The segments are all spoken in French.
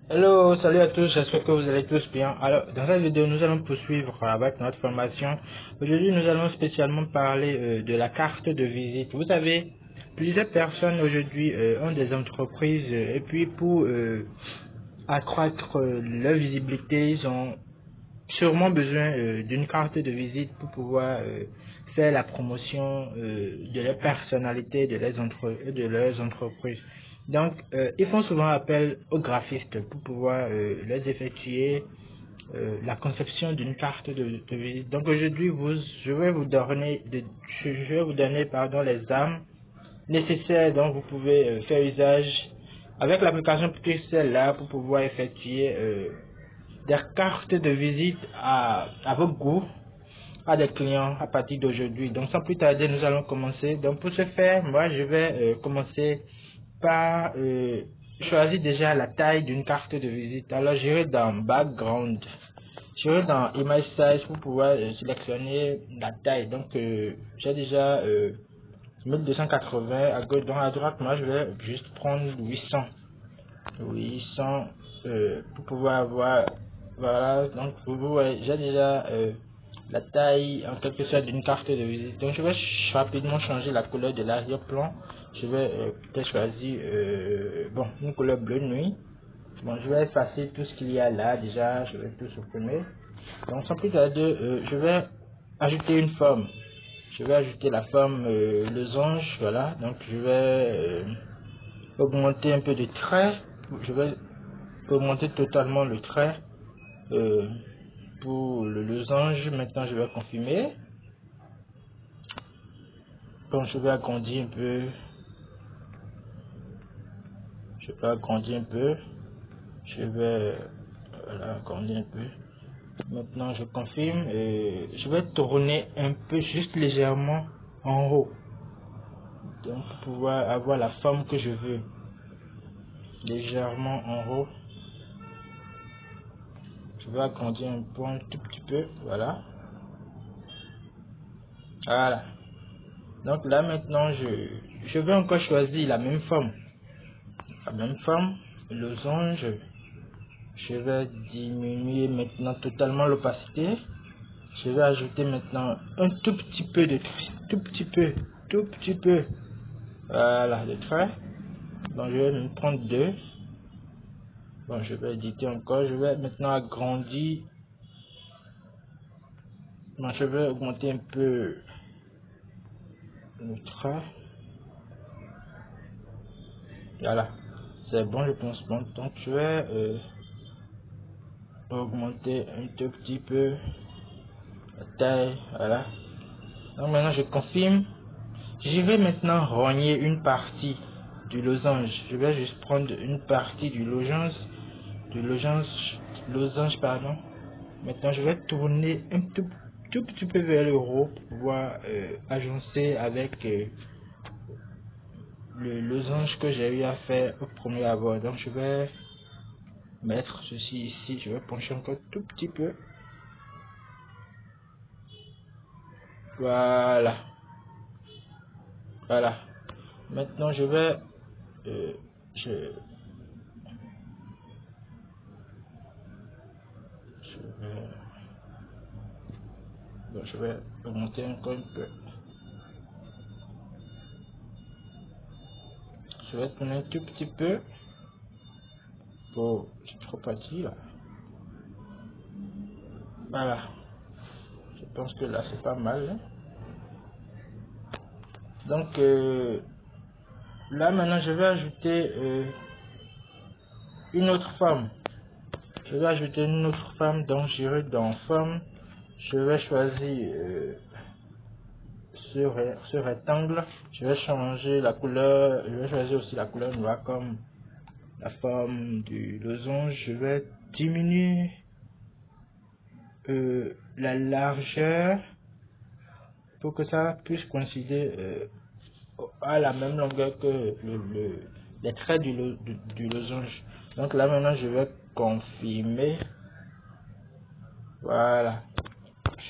Hello, salut à tous, j'espère que vous allez tous bien. Alors, dans cette vidéo, nous allons poursuivre avec notre formation. Aujourd'hui, nous allons spécialement parler de la carte de visite. Vous savez, plusieurs personnes aujourd'hui ont des entreprises et puis pour accroître leur visibilité, ils ont sûrement besoin d'une carte de visite pour pouvoir faire la promotion de leur personnalité, de leurs entreprises. Donc, ils font souvent appel aux graphistes pour pouvoir les effectuer la conception d'une carte de visite. Donc aujourd'hui, je vais vous donner pardon, les armes nécessaires dont vous pouvez faire usage avec l'application Pixel là pour pouvoir effectuer des cartes de visite à vos goûts, à des clients à partir d'aujourd'hui. Donc sans plus tarder, nous allons commencer. Donc pour ce faire, moi je vais commencer par choisir déjà la taille d'une carte de visite. Alors j'irai dans Background, j'irai dans Image Size pour pouvoir sélectionner la taille. Donc j'ai déjà 1280 à gauche, donc à droite, moi je vais juste prendre 800. 800 pour pouvoir avoir, voilà, donc vous voyez j'ai déjà la taille en quelque sorte d'une carte de visite. Donc je vais rapidement changer la couleur de l'arrière-plan. Je vais peut-être choisir bon, une couleur bleu nuit. Bon, je vais effacer tout ce qu'il y a là déjà, je vais tout supprimer. Donc sans plus tarder, je vais ajouter une forme. Je vais ajouter la forme losange, voilà. Donc je vais augmenter un peu de traits. Je vais augmenter totalement le trait pour le losange. Maintenant je vais confirmer. Donc je vais agrandir un peu. Je vais agrandir un peu. Je vais voilà, agrandir un peu. Maintenant je confirme et je vais tourner un peu juste légèrement en haut. Donc pour pouvoir avoir la forme que je veux. Légèrement en haut. Je vais agrandir un peu, un tout petit peu. Voilà. Voilà. Donc là maintenant je vais encore choisir la même forme. La même forme, losange. Je vais diminuer maintenant totalement l'opacité. Je vais ajouter maintenant un tout petit peu de trait. Tout petit peu. Voilà, de trait. Donc je vais me prendre deux. Bon, je vais éditer encore. Je vais maintenant agrandir. Bon, je vais augmenter un peu le trait. Voilà. C'est bon, je pense. Bon, donc je vais augmenter un tout petit peu la taille. Voilà. Donc maintenant je confirme. Je vais maintenant rogner une partie du losange. Je vais juste prendre une partie losange pardon. Maintenant je vais tourner un tout petit peu vers le haut pour pouvoir agencer avec le losange que j'ai eu à faire au premier abord. Donc je vais mettre ceci ici. Je vais pencher encore tout petit peu. Voilà. Voilà. Maintenant je vais euh, je, je vais bon, je vais augmenter encore un peu. Je vais tourner un tout petit peu. Pour c'est trop petit là. Voilà. Je pense que là c'est pas mal, hein. Donc là maintenant je vais ajouter une autre forme. Je vais ajouter une autre forme. Donc j'irai dans forme. Je vais choisir ce rectangle. Je vais changer la couleur. Je vais choisir aussi la couleur noire comme la forme du losange. Je vais diminuer la largeur pour que ça puisse coïncider à la même longueur que les traits du losange. Donc là maintenant je vais confirmer. Voilà.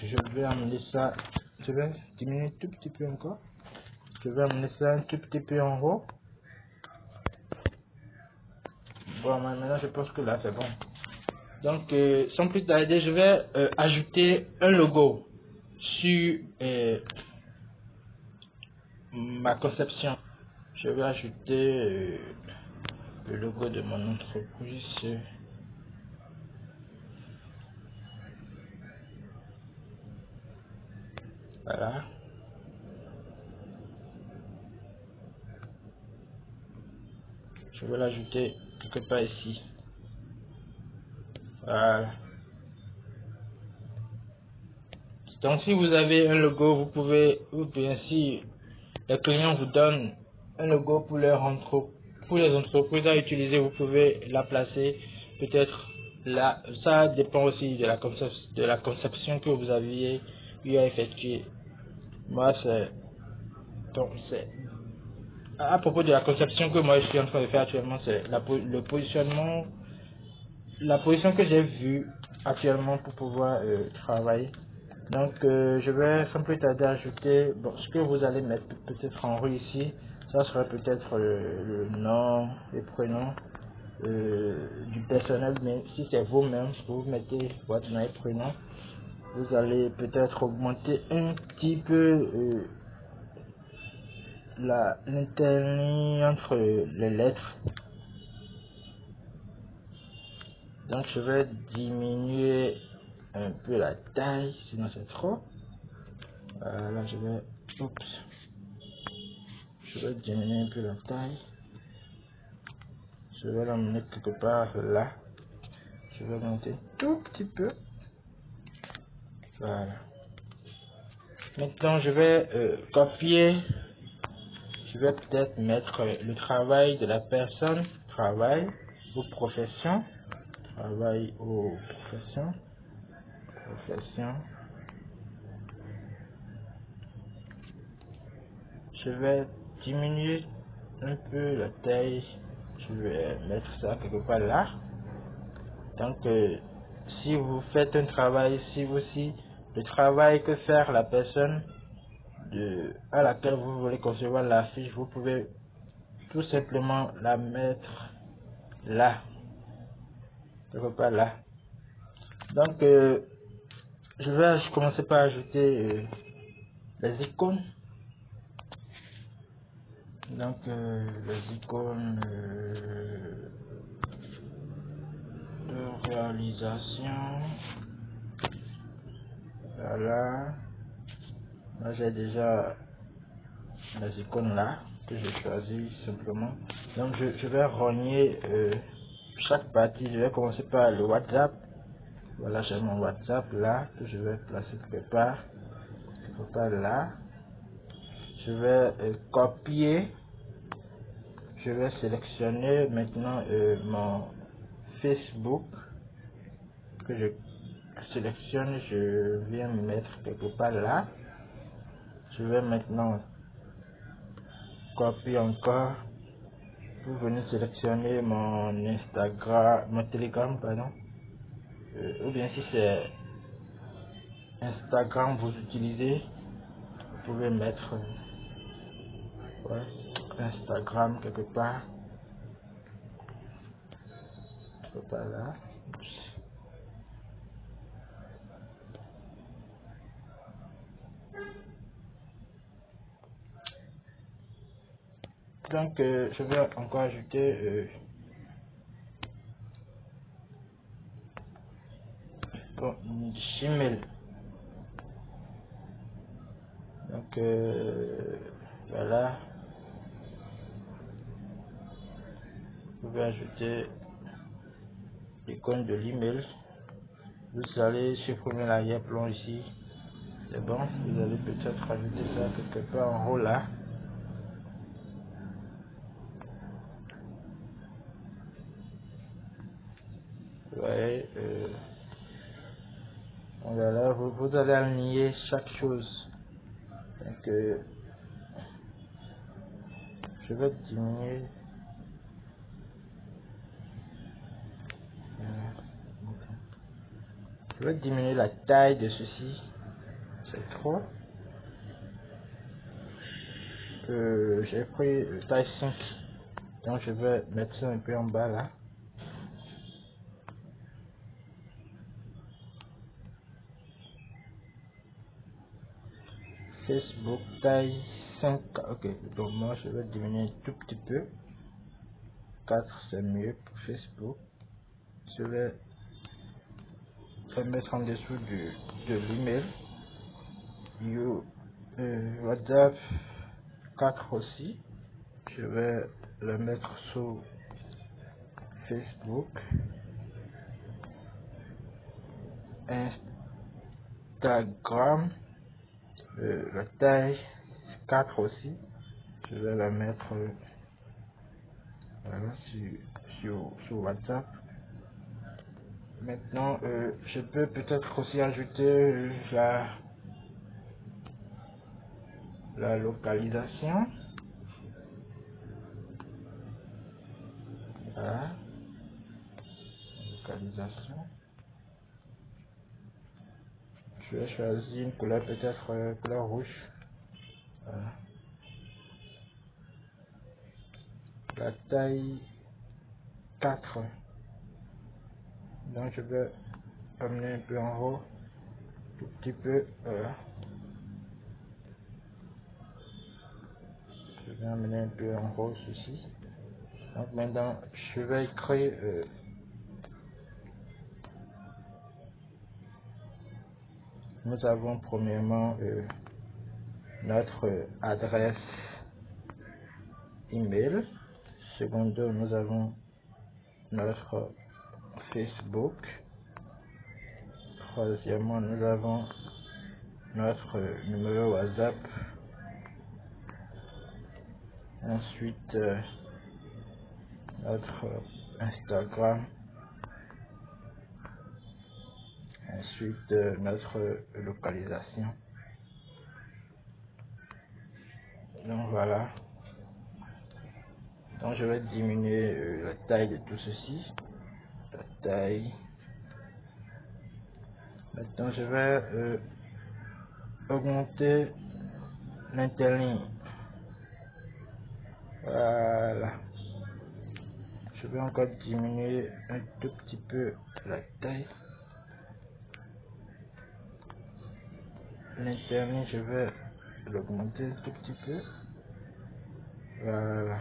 Je vais amener ça. Je vais diminuer un tout petit peu encore. Je vais amener ça un tout petit peu en haut. Bon, maintenant je pense que là c'est bon. Donc sans plus tarder, je vais ajouter un logo sur ma conception. Je vais ajouter le logo de mon entreprise. Voilà. Je vais l'ajouter quelque part ici. Voilà. Donc si vous avez un logo, vous pouvez, ou bien si les clients vous donnent un logo pour pour les entreprises à utiliser, vous pouvez la placer peut-être là. Ça dépend aussi de la conception que vous aviez eu à effectuer. Moi c'est à propos de la conception que moi je suis en train de faire actuellement, c'est le positionnement, la position que j'ai vue actuellement pour pouvoir travailler. Donc je vais sans plus tarder ajouter ce que vous allez mettre peut-être en haut ici. Ça sera peut-être le nom et prénom du personnel, mais si c'est vous-même, vous mettez votre nom et prénom. Vous allez peut-être augmenter un petit peu l'interligne entre les lettres. Donc je vais diminuer un peu la taille, sinon c'est trop. Là je vais diminuer un peu la taille. Je vais l'emmener quelque part là. Je vais monter tout petit peu. Voilà. Maintenant je vais copier. Je vais peut-être mettre le travail de la personne. Travail ou profession. Travail ou profession. Profession. Je vais diminuer un peu la taille. Je vais mettre ça quelque part là. Donc si vous faites un travail, si aussi le travail que faire la personne à laquelle vous voulez concevoir la fiche, vous pouvez tout simplement la mettre là, quelque part là. Donc je vais commencer par ajouter les icônes. Donc les icônes de réalisation. Voilà. Là j'ai déjà les icônes là que j'ai choisi simplement. Donc je vais rogner chaque partie. Je vais commencer par le WhatsApp. Voilà, j'ai mon WhatsApp là que je vais placer quelque part là. Je vais copier. Je vais sélectionner maintenant mon Facebook que je sélectionne. Je viens me mettre quelque part là. Je vais maintenant copier encore. Vous venez sélectionner mon Instagram, mon Telegram, pardon. Ou bien si c'est Instagram vous utilisez, vous pouvez mettre ouais, Instagram quelque part là. Donc je vais encore ajouter Gmail. Donc voilà, vous pouvez ajouter l'icône de l'email. Vous allez supprimer l'arrière-plan ici. C'est bon, vous allez peut-être rajouter ça quelque part en haut là. Ouais, voilà, vous allez aligner chaque chose. Donc je vais diminuer. Je vais diminuer la taille de ceci. C'est trop. J'ai pris taille 5. Donc je vais mettre ça un peu en bas là. Facebook taille 5. Ok, donc moi je vais diminuer un tout petit peu. 4 c'est mieux pour Facebook. Je vais mettre en dessous de l'email. WhatsApp 4 aussi. Je vais le mettre sur Facebook. Instagram, la taille 4 aussi. Je vais la mettre voilà, sur WhatsApp. Maintenant, je peux peut-être aussi ajouter la localisation. Voilà, localisation. Je vais choisir une couleur, peut-être couleur rouge. Voilà. La taille 4. Donc je vais amener un peu en haut, tout petit peu. Voilà. Je vais amener un peu en haut ceci. Donc maintenant, je vais écrire nous avons premièrement notre adresse email. Secondo, nous avons notre Facebook. Troisièmement, nous avons notre numéro WhatsApp. Ensuite, notre Instagram. Ensuite, notre localisation. Donc voilà. Donc je vais diminuer la taille de tout ceci. La taille. Maintenant, je vais augmenter l'interligne. Voilà. Je vais encore diminuer un tout petit peu la taille. L'interligne, je vais l'augmenter un tout petit peu. Voilà.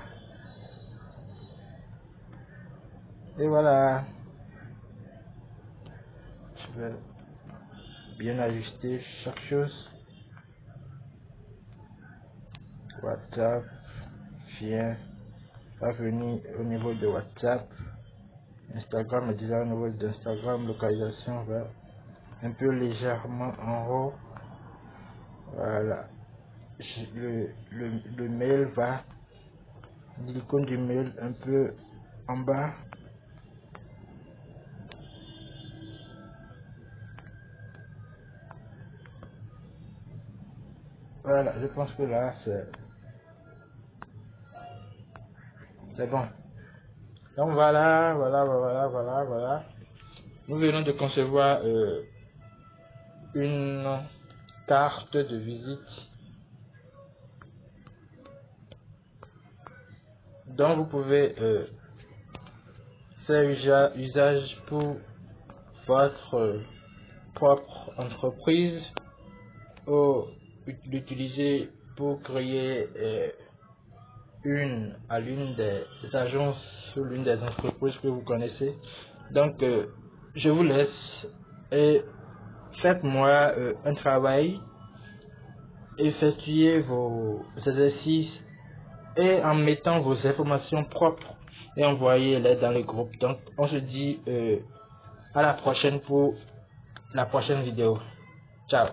Et voilà. Je vais bien ajuster chaque chose. WhatsApp va venir au niveau de WhatsApp. Instagram est déjà au niveau d'Instagram. Localisation va un peu légèrement en haut. Voilà. Le mail va, l'icône du mail un peu en bas. Voilà, je pense que là c'est bon. Donc voilà. Nous venons de concevoir une carte de visite dont vous pouvez faire usage pour votre propre entreprise ou l'utiliser pour créer l'une des agences ou l'une des entreprises que vous connaissez. Donc je vous laisse et faites-moi un travail, effectuez vos exercices et en mettant vos informations propres et envoyez-les dans le groupe. Donc on se dit à la prochaine pour la prochaine vidéo. Ciao.